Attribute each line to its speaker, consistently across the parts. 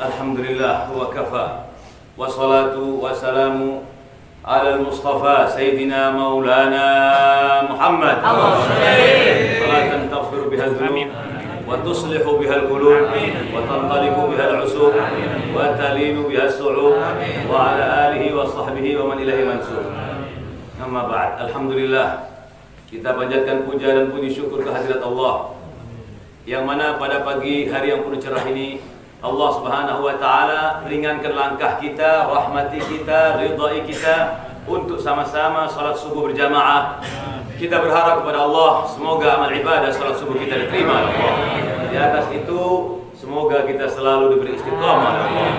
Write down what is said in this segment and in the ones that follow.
Speaker 1: Alhamdulillah wa kafa. Wassalatu wassalamu ala al-Mustafa Sayyidina Maulana Muhammad. Salatan taghfiru biha al-dhunub wa tuslihu biha al-qulub wa tanṭaliqu biha al-'usub wa talinu biha as-su'ub wa ala alihi wa sahbihi wa man ilahi mansur. Amma ba'd. Alhamdulillah, kita panjatkan puja dan puji syukur kehadirat Allah, yang mana pada pagi hari yang penuh cerah ini Allah Subhanahu wa taala ringankan langkah kita, rahmati kita, ridhai kita untuk sama-sama salat subuh berjamaah. Kita berharap kepada Allah semoga amal ibadah salat subuh kita diterima oleh Allah. Di atas itu semoga kita selalu diberi istiqamah oleh Allah.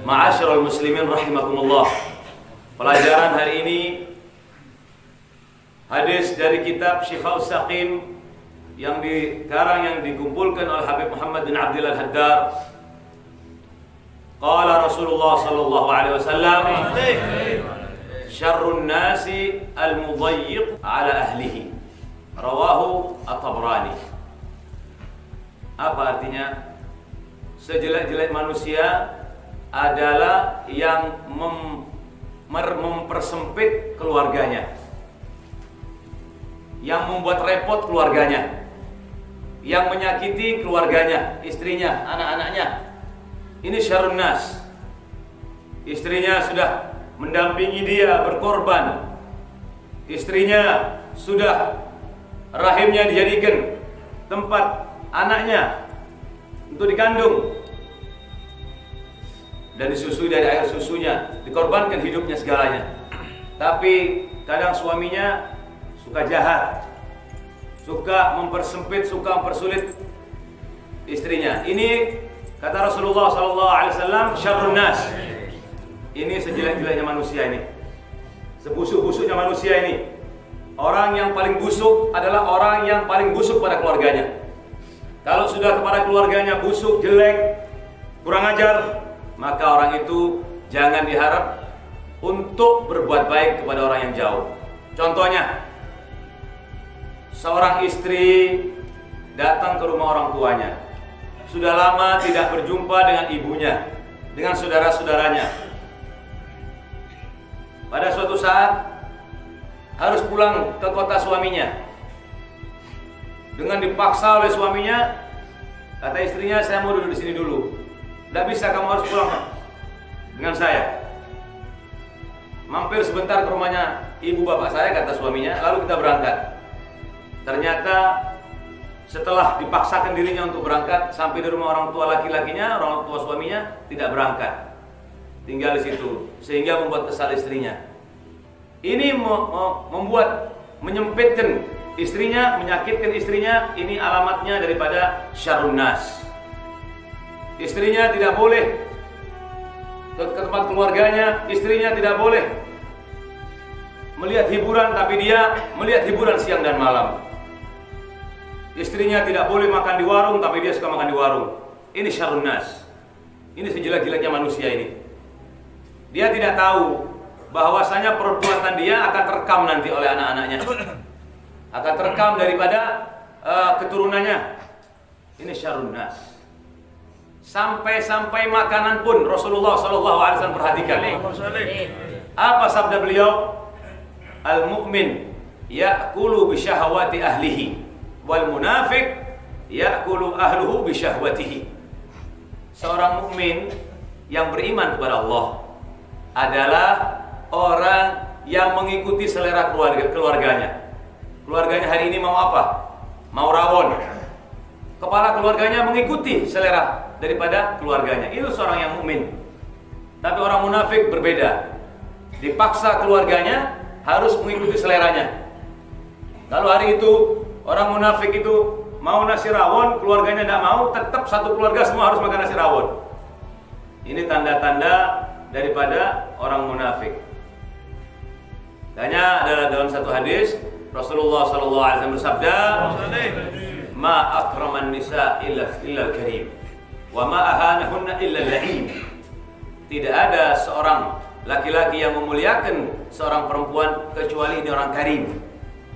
Speaker 1: Ma'asyiral muslimin rahimakumullah. Pelajaran hari ini hadis dari kitab Syifaa'us Saqim yang dikumpulkan oleh Habib Muhammad bin Abdullah Al-Haddar. Qala Rasulullah sallallahu alaihi wasallam, syarrun nasi al-mudayyiq ala ahlihi. Rawahu At-Tabrani. Apa artinya? Sejelek-jelek manusia adalah yang mempersempit keluarganya, yang membuat repot keluarganya, yang menyakiti keluarganya, istrinya, anak-anaknya. Ini syarrun nas. Istrinya sudah mendampingi dia berkorban. Istrinya sudah rahimnya dijadikan tempat anaknya untuk dikandung dan disusui dari air susunya, dikorbankan hidupnya segalanya. Tapi kadang suaminya suka jahat, suka mempersempit, suka mempersulit istrinya. Ini kata Rasulullah SAW, syarrun nas. Ini sejelek-jeleknya manusia ini, sebusuk-busuknya manusia ini. Orang yang paling busuk adalah orang yang paling busuk pada keluarganya. Kalau sudah kepada keluarganya busuk, jelek, kurang ajar, maka orang itu jangan diharap untuk berbuat baik kepada orang yang jauh. Contohnya, seorang istri datang ke rumah orang tuanya, sudah lama tidak berjumpa dengan ibunya, dengan saudara-saudaranya. Pada suatu saat harus pulang ke kota suaminya. Dengan dipaksa oleh suaminya, kata istrinya, saya mau duduk di sini dulu. Tidak bisa, kamu harus pulang dengan saya. Mampir sebentar ke rumahnya ibu bapak saya, kata suaminya, lalu kita berangkat. Ternyata setelah dipaksakan dirinya untuk berangkat, sampai di rumah orang tua laki-lakinya, orang tua suaminya tidak berangkat, tinggal di situ, sehingga membuat kesal istrinya. Ini membuat menyempitkan istrinya, menyakitkan istrinya. Ini alamatnya daripada syarrun nas. Istrinya tidak boleh ke tempat keluarganya, istrinya tidak boleh melihat hiburan, tapi dia melihat hiburan siang dan malam. Istrinya tidak boleh makan di warung, tapi dia suka makan di warung. Ini syarrun nas. Ini sejelek-jeleknya manusia ini. Dia tidak tahu bahwasanya perbuatan dia akan terekam nanti oleh anak-anaknya, akan terekam daripada keturunannya. Ini syarrun nas. Sampai makanan pun Rasulullah SAW perhatikan. Apa sabda beliau? Al-mu'min ya'kulu bi syahwati ahlihi, wal munafik ya'kulu ahluhu bi syahwatihi. Seorang mukmin yang beriman kepada Allah adalah orang yang mengikuti selera keluarganya. Keluarganya hari ini mau apa? Mau rawon. Kepala keluarganya mengikuti selera daripada keluarganya. Itu seorang yang mukmin. Tapi orang munafik berbeda. Dipaksa keluarganya harus mengikuti seleranya. Kalau hari itu orang munafik itu mau nasi rawon, keluarganya tidak mau, tetap satu keluarga semua harus makan nasi rawon. Ini tanda-tanda daripada orang munafik. Tanya adalah dalam satu hadis Rasulullah SAW bersabda, ma akraman nisa illa al-karim, wa ma ahanahunna illa al-la'im. Tidak ada seorang laki-laki yang memuliakan seorang perempuan kecuali ini orang karim,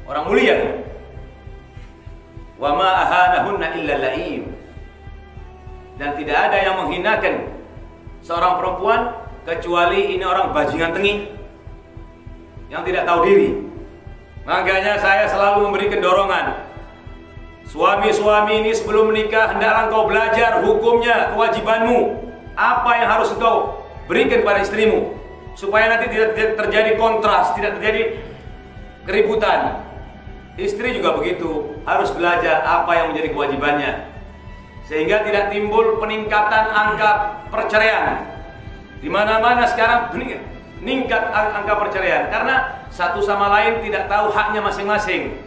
Speaker 1: orang mulia. Wa ma ahanahunna illa al-la'im. Dan tidak ada yang menghinakan seorang perempuan kecuali ini orang bajingan tengik yang tidak tahu diri. Makanya saya selalu memberikan dorongan, suami-suami ini sebelum menikah hendaklah engkau belajar hukumnya, kewajibanmu, apa yang harus engkau berikan pada istrimu, supaya nanti tidak terjadi kontras, tidak terjadi keributan. Istri juga begitu, harus belajar apa yang menjadi kewajibannya, sehingga tidak timbul peningkatan angka perceraian. Di mana-mana sekarang meningkat angka perceraian karena satu sama lain tidak tahu haknya masing-masing.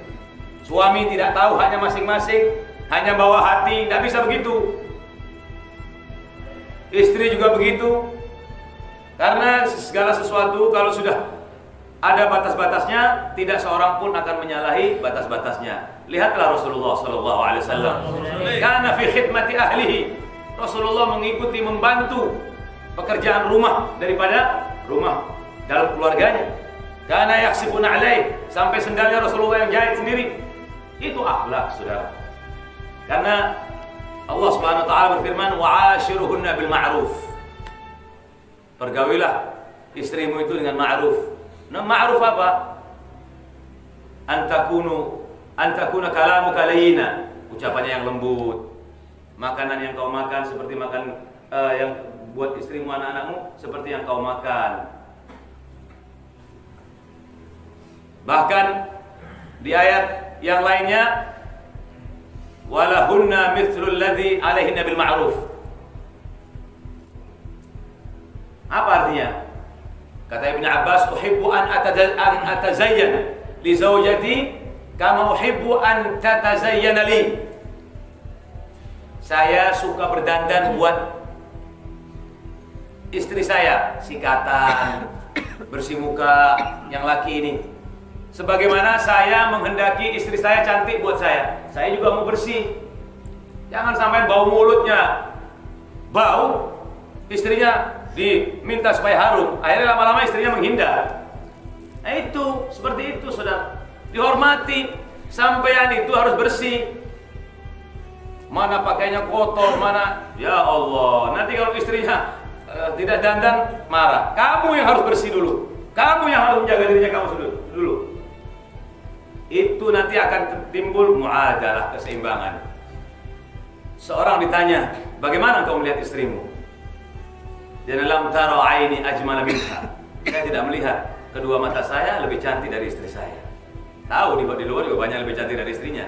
Speaker 1: Suami tidak tahu haknya masing-masing, hanya bawa hati, tidak bisa begitu. Istri juga begitu, karena segala sesuatu kalau sudah ada batas-batasnya, tidak seorang pun akan menyalahi batas-batasnya. Lihatlah Rasulullah SAW, karena fi khidmati ahlihi, Rasulullah mengikuti, membantu pekerjaan rumah daripada rumah dalam keluarganya. Karena yaksifuna alaih, sampai sendalnya Rasulullah yang jahit sendiri. Itu akhlak, saudara. Karena Allah Subhanahu wa taala berfirman, wa'ashiruhunna bil ma'ruf. Pergaulilah istrimu itu dengan ma'ruf. Nah, ma'ruf apa? Antakuna kalamuka layyina, ucapannya yang lembut. Makanan yang kau makan seperti makan yang buat istrimu, anak-anakmu seperti yang kau makan. Bahkan di ayat yang lainnya, walahunna mithlul ladzi alaihinna bil ma'ruf. Apa artinya? Kata Ibnu Abbas, uhibbu an atazayyan li zawjati kama uhibbu an tatazayyana li. Saya suka berdandan buat istri saya, sikatan, bersih muka yang laki ini. Sebagaimana saya menghendaki istri saya cantik buat saya juga mau bersih. Jangan sampai bau mulutnya bau, istrinya diminta supaya harum, akhirnya lama-lama istrinya menghindar. Nah itu, seperti itu saudara. Dihormati, sampean itu harus bersih. Mana pakainya kotor, mana, ya Allah. Nanti kalau istrinya tidak dandan, marah. Kamu yang harus bersih dulu. Kamu yang harus menjaga dirinya kamu dulu. Itu nanti akan timbul muadalah, keseimbangan. Seorang ditanya, bagaimana kau melihat istrimu? Dan lam tara aini ajmala minha. Saya tidak melihat kedua mata saya lebih cantik dari istri saya. Tahu di luar juga banyak lebih cantik dari istrinya.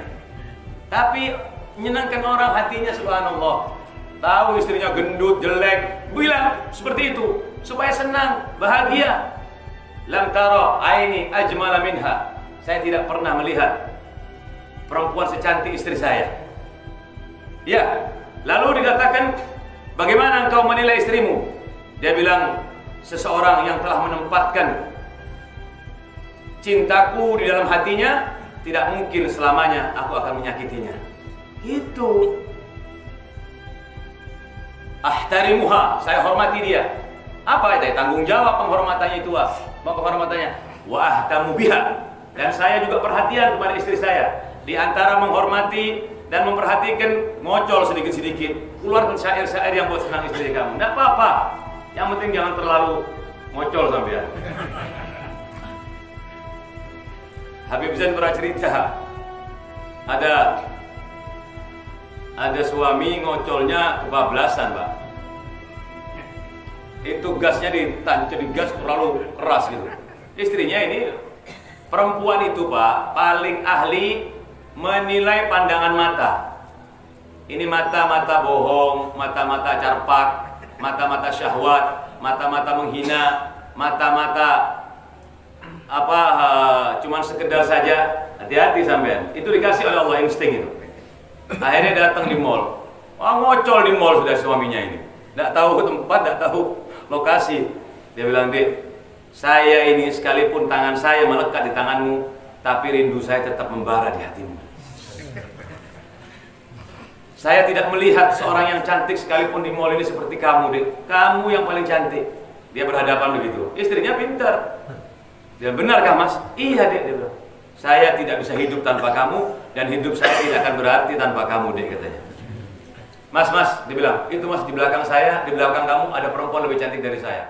Speaker 1: Tapi menyenangkan orang hatinya, subhanallah. Tahu istrinya gendut, jelek, bilang seperti itu supaya senang, bahagia. Lam tara aini ajmala minha. Saya tidak pernah melihat perempuan secantik istri saya. Ya, lalu dikatakan, bagaimana engkau menilai istrimu? Dia bilang, seseorang yang telah menempatkan cintaku di dalam hatinya, tidak mungkin selamanya aku akan menyakitinya. Itu. Ahtarimuha, saya hormati dia. Apa itu? Tanggung jawab penghormatannya itu, penghormatannya. Wa ahtamu biha. Dan saya juga perhatian kepada istri saya. Di antara menghormati dan memperhatikan, ngocol sedikit-sedikit. Keluarkan syair-syair yang buat senang istri kamu. Tidak apa-apa. Yang penting jangan terlalu ngocol sampean. Habib Zain pernah cerita, ada suami ngocolnya kebablasan, Pak. Itu gasnya ditancap di gas terlalu keras gitu. Istrinya ini, perempuan itu Pak, paling ahli menilai pandangan mata. Ini mata-mata bohong, mata-mata carpak, mata-mata syahwat, mata-mata menghina, mata-mata cuman sekedar saja. Hati-hati sampean. Itu dikasih oleh Allah, insting itu. Akhirnya datang di mall. Ngocol di mall sudah suaminya ini. Tidak tahu tempat, tidak tahu lokasi. Dia bilang, "Dek, saya ini sekalipun tangan saya melekat di tanganmu, tapi rindu saya tetap membara di hatimu. Saya tidak melihat seorang yang cantik sekalipun di mall ini seperti kamu, Dek. Kamu yang paling cantik." Dia berhadapan begitu. Istrinya pintar. Dia, "Benarkah Mas?" "Iya, Dek," dia bilang. "Saya tidak bisa hidup tanpa kamu, dan hidup saya tidak akan berarti tanpa kamu, Dek," katanya. Mas, dia bilang, itu mas di belakang saya, di belakang kamu ada perempuan lebih cantik dari saya.